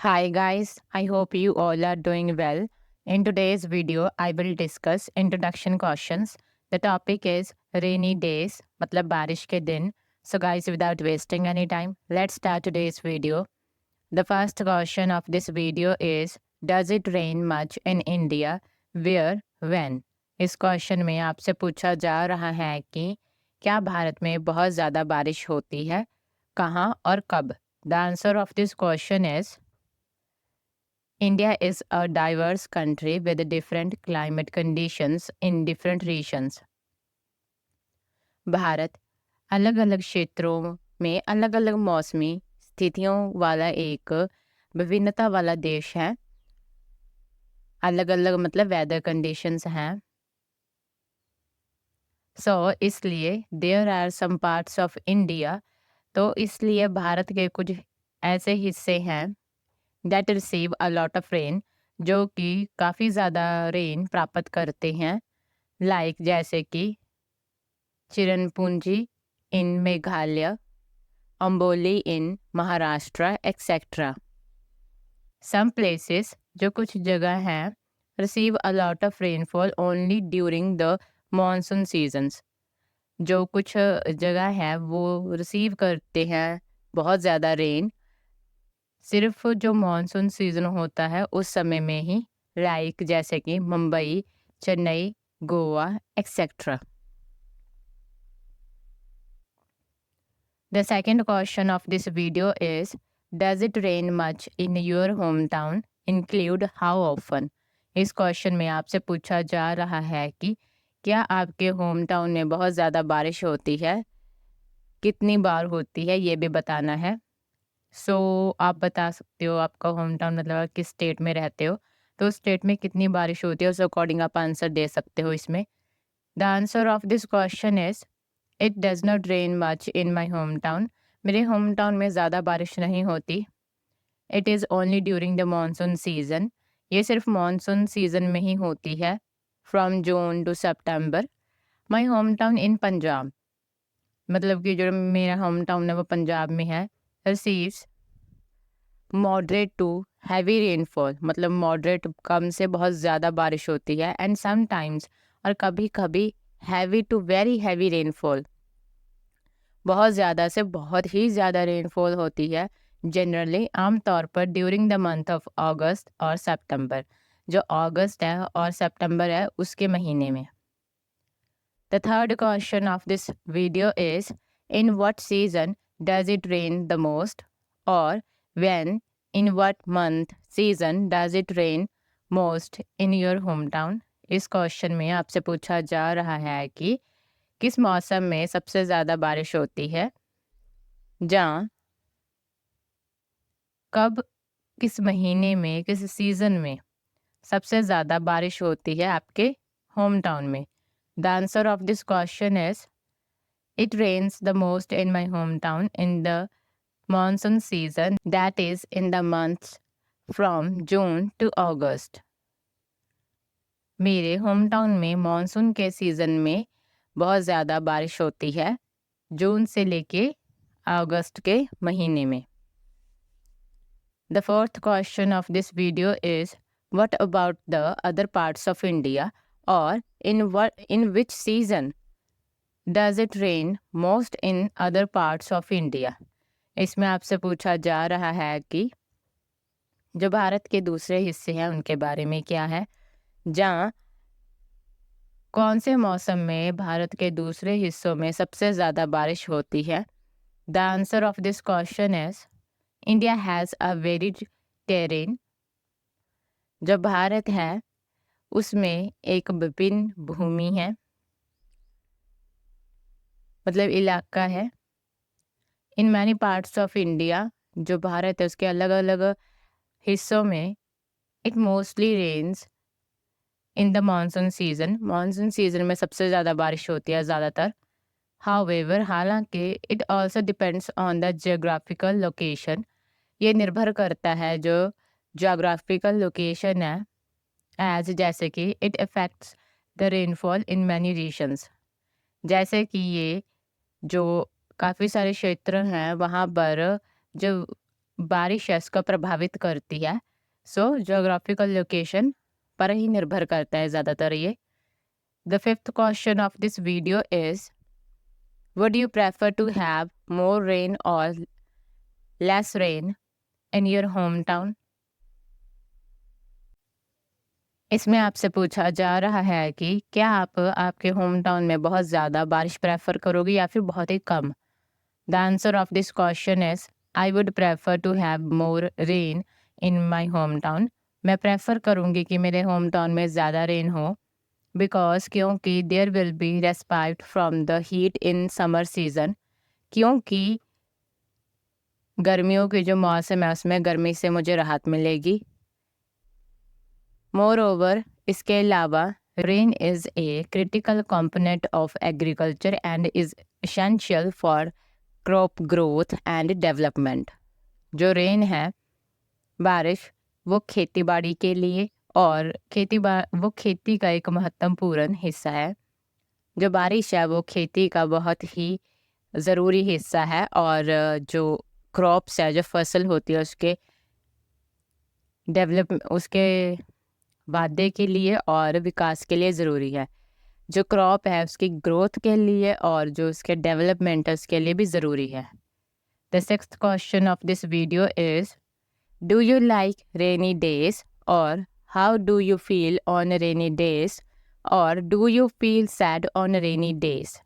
Hi guys, I hope you all are doing well. In today's video, I will discuss introduction questions. The topic is rainy days, मतलब बारिश के दिन. So guys, without wasting any time, let's start today's video. The first question of this video is, does it rain much in India? Where? When? इस question में आपसे पूछा जा रहा है कि क्या भारत में बहुत ज़्यादा बारिश होती है, कहाँ और कब? The answer of this question is India is a diverse country with different climate conditions in different regions. Bharat अलग अलग क्षेत्रों में अलग अलग मौसमी स्थितियों वाला एक विभिन्नता वाला देश है. अलग अलग मतलब वेदर कंडीशंस हैं. इसलिए there are some parts of India, तो इसलिए भारत के कुछ ऐसे हिस्से हैं that receive a lot of rain, जो कि काफ़ी ज़्यादा रेन प्राप्त करते हैं. जैसे कि चिरनपुंजी इन मेघालय, अम्बोली इन महाराष्ट्र एक्सेट्रा. सम प्लेसेस, जो कुछ जगह हैं, receive a lot of rainfall only during the monsoon seasons. जो कुछ जगह है वो रिसीव करते हैं बहुत ज़्यादा रेन सिर्फ जो मॉनसून सीजन होता है उस समय में ही, जैसे कि Mumbai, Chennai, Goa etcetera. The second question of this video is, does it rain much in your hometown? Include how often? इस क्वेश्चन में आपसे पूछा जा रहा है कि क्या आपके होम टाउन में बहुत ज़्यादा बारिश होती है, कितनी बार होती है, ये भी बताना है. आप बता सकते हो आपका होम टाउन मतलब आप किस स्टेट में रहते हो, तो उस स्टेट में कितनी बारिश होती है, उस अकॉर्डिंग आप आंसर दे सकते हो इसमें. The answer of this question is, it does not rain much in my home town. मेरे होम टाउन में ज़्यादा बारिश नहीं होती. It is only during the monsoon season. ये सिर्फ मानसून सीज़न में ही होती है, from June to September. My home town in Punjab, मतलब कि जो मेरा होम टाउन है वो पंजाब में है, receives moderate to heavy rainfall, मतलब मॉडरेट कम से बहुत ज़्यादा बारिश होती है, एंड समटाइम्स और कभी कभी heavy to very heavy rainfall, बहुत ज़्यादा से बहुत ही ज़्यादा रेनफॉल होती है. जनरली आमतौर पर ड्यूरिंग द मंथ ऑफ अगस्त और सितंबर, जो अगस्त है और सितंबर है उसके महीने में. The third question of this video is, in what season does it rain the most, और when in what month season does it rain most in your hometown. इस क्वेश्चन में आपसे पूछा जा रहा है कि किस मौसम में सबसे ज़्यादा बारिश होती है, जहाँ, कब, किस महीने में, किस सीज़न में सबसे ज़्यादा बारिश होती है आपके होम टाउन में. The answer of this question is, it rains the most in my home town in the monsoon season, that is in the months from June to August. मेरे होम टाउन में monsoon के season में बहुत ज़्यादा बारिश होती है, जून से लेके अगस्त के महीने में. The fourth question of this video is, what about the other parts of India, or in which season does it rain most in other parts of India? इसमें आपसे पूछा जा रहा है कि जो भारत के दूसरे हिस्से हैं उनके बारे में क्या है, जहाँ कौन से मौसम में भारत के दूसरे हिस्सों में सबसे ज़्यादा बारिश होती है. The answer of this question is, India has a very terrain. जो भारत है उसमें एक विभिन्न भूमि है, मतलब इलाका है. In many parts of India, जो भारत है उसके अलग अलग हिस्सों में, it mostly rains in the monsoon season. Monsoon season में सबसे ज़्यादा बारिश होती है ज़्यादातर. हाउएवर, हालांकि it also depends on the geographical location. ये निर्भर करता है जो जियोग्राफिकल लोकेशन है, जैसे कि it affects the rainfall in many reasons. जैसे कि ये जो काफ़ी सारे क्षेत्र हैं वहाँ पर जो बारिश है उसको प्रभावित करती है। सो ज्योग्राफिकल लोकेशन पर ही निर्भर करता है ज़्यादातर ये। The fifth question of this video is, would you prefer to have more rain और less rain in your hometown? इसमें आपसे पूछा जा रहा है कि क्या आप आपके होम टाउन में बहुत ज़्यादा बारिश प्रेफर करोगे या फिर बहुत ही कम। The answer of this question is, I would prefer to have more rain in my home town. मैं प्रेफर करूँगी कि मेरे होम टाउन में ज़्यादा रेन हो, बिकॉज क्योंकि there will be respite from the heat in summer season. क्योंकि गर्मियों की जो मौसम है उसमें गर्मी से मुझे राहत मिलेगी। मोर ओवर, इसके अलावा rain is a critical component of agriculture and is essential for crop growth and development. जो रेन है, बारिश, वो खेती बाड़ी के लिए और वो खेती का एक महत्वपूर्ण हिस्सा है। जो बारिश है वो खेती का बहुत ही ज़रूरी हिस्सा है और जो क्रॉप्स है, जो फसल होती है उसके वादे के लिए और विकास के लिए ज़रूरी है। जो क्रॉप है उसकी ग्रोथ के लिए और जो उसके डेवलपमेंट है उसके लिए भी ज़रूरी है। The sixth question of this video is, do you like rainy days और how do you feel on rainy days और do you feel sad on rainy days?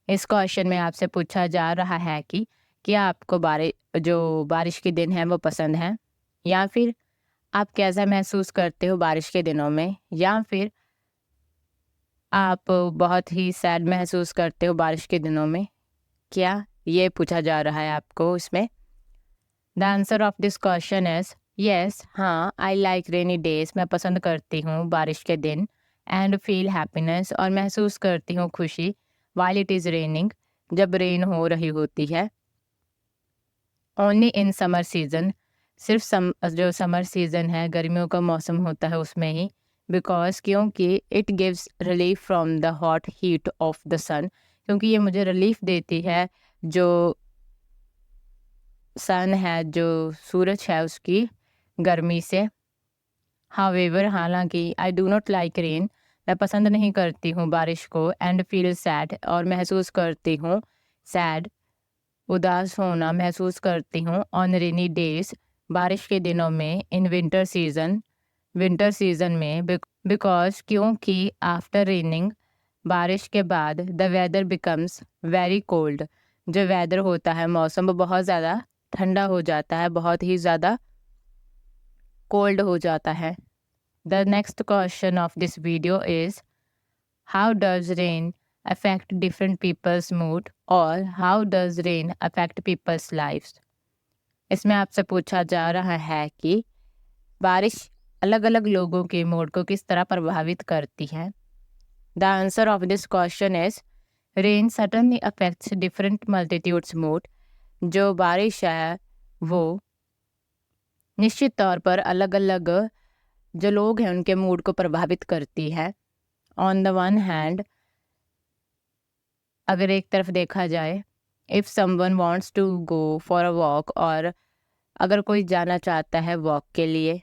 इस क्वेश्चन में आपसे पूछा जा रहा है कि क्या आपको बारिश के दिन हैं वो पसंद हैं, या फिर आप कैसा महसूस करते हो बारिश के दिनों में, या फिर आप बहुत ही सैड महसूस करते हो बारिश के दिनों में। क्या ये पूछा जा रहा है आपको इसमें। The answer of this question is yes, हाँ, आई लाइक रेनी डेज। मैं पसंद करती हूँ बारिश के दिन। एंड फील हैप्पीनेस, और महसूस करती हूँ खुशी। वाइल इट इज़ रेनिंग, जब रेन हो रही होती है। ओनली इन समर सीजन, सिर्फ जो समर सीजन है, गर्मियों का मौसम होता है उसमें ही। बिकॉज क्योंकि it gives relief from the hot heat of the sun, क्योंकि ये मुझे रिलीफ देती है जो सन है, जो सूरज है, उसकी गर्मी से। हावेवर, हालांकि I do not like rain, मैं पसंद नहीं करती हूँ बारिश को। एंड फील सैड, और महसूस करती हूँ सैड, उदास होना महसूस करती हूँ ऑन रेनी डेज, बारिश के दिनों में। इन विंटर सीजन में, बिकॉज क्योंकि आफ्टर रेनिंग, बारिश के बाद, the weather becomes very cold, जो वेदर होता है, मौसम, वो बहुत ज़्यादा ठंडा हो जाता है, बहुत ही ज़्यादा कोल्ड हो जाता है। The next question of this video is, how does rain affect different people's mood और how does rain affect people's lives? इसमें आपसे पूछा जा रहा है कि बारिश अलग अलग लोगों के मूड को किस तरह प्रभावित करती है। The answer of this question is, rain suddenly affects different multitudes mood. जो बारिश है वो निश्चित तौर पर अलग अलग जो लोग हैं उनके मूड को प्रभावित करती है। ऑन द वन हैंड, अगर एक तरफ देखा जाए, if someone wants to go for a walk, और अगर कोई जाना चाहता है वॉक के लिए,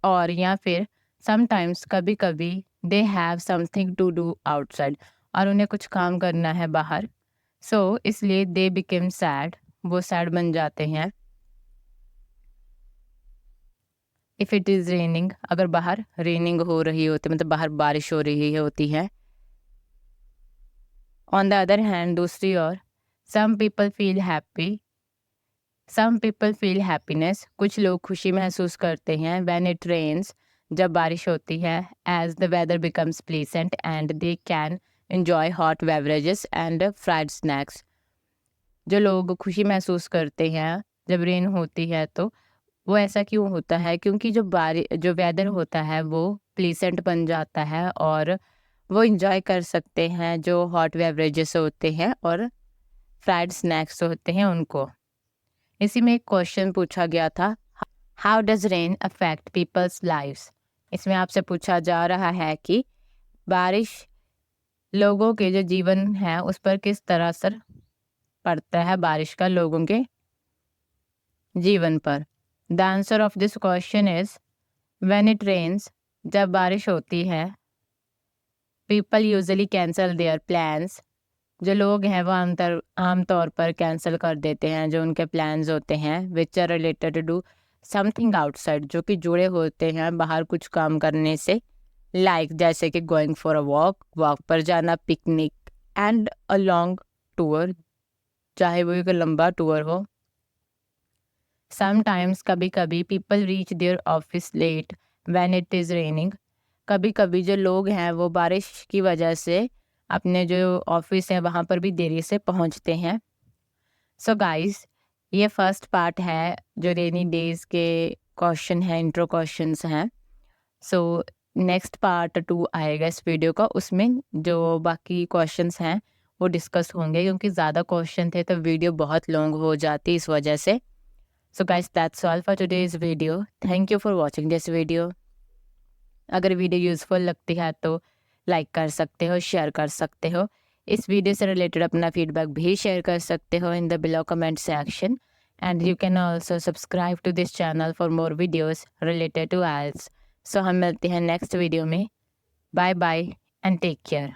और या फिर समटाइम्स, कभी कभी, they have something to do outside, और उन्हें कुछ काम करना है बाहर। सो इसलिए दे बिकेम सैड, वो सैड बन जाते हैं। इफ़ इट इज़ रेनिंग, अगर बाहर रेनिंग हो रही होती, मतलब बाहर बारिश हो रही होती है। ऑन द अदर हैंड, दूसरी ओर, सम पीपल फील हैप्पीनेस, कुछ लोग खुशी महसूस करते हैं। व्हेन इट रेन्स, जब बारिश होती है। As the weather becomes pleasant and they can enjoy hot beverages and fried snacks. जो लोग खुशी महसूस करते हैं जब रेन होती है, तो वो ऐसा क्यों होता है? क्योंकि जो वेदर होता है वो प्लीसेंट बन जाता है और वो इंजॉय कर सकते हैं जो हॉट बेवरेजेस होते हैं और फ्राइड स्नैक्स होते हैं उनको। इसी में एक क्वेश्चन पूछा गया था, how does rain affect people's lives? इसमें आपसे पूछा जा रहा है कि बारिश लोगों के जो जीवन है उस पर किस तरह असर पड़ता है बारिश का लोगों के जीवन पर। The answer of this question is when it rains, जब बारिश होती है, people usually cancel their plans, जो लोग हैं वो आमतौर पर कैंसिल कर देते हैं जो उनके प्लान्स होते हैं which are related to something outside, जो कि जुड़े होते हैं बाहर कुछ काम करने से, लाइक जैसे कि गोइंग फॉर अ वॉक पर जाना, picnic and a long tour, चाहे वो एक लंबा टूर हो। समटाइम्स, कभी कभी, people reach their office late when it is raining, कभी कभी जो लोग हैं वो बारिश की वजह से अपने जो ऑफिस है वहाँ पर भी देरी से पहुँचते हैं। सो गाइस, ये फर्स्ट पार्ट है जो रेनी डेज के क्वेश्चन है, इंट्रो क्वेश्चंस हैं। सो नेक्स्ट पार्ट 2 आएगा इस वीडियो का, उसमें जो बाकी क्वेश्चंस हैं वो डिस्कस होंगे, क्योंकि ज़्यादा क्वेश्चन थे तो वीडियो बहुत लॉन्ग हो जाती इस वजह से। So guys, that's all for today's video. Thank you for watching this video. अगर वीडियो यूज़फुल लगती है तो लाइक कर सकते हो, शेयर कर सकते हो। इस वीडियो से रिलेटेड अपना फीडबैक भी शेयर कर सकते हो in the below comment section, and you can also subscribe to this channel for more videos related to IELTS। So हम मिलते हैं नेक्स्ट वीडियो में। Bye bye and take care.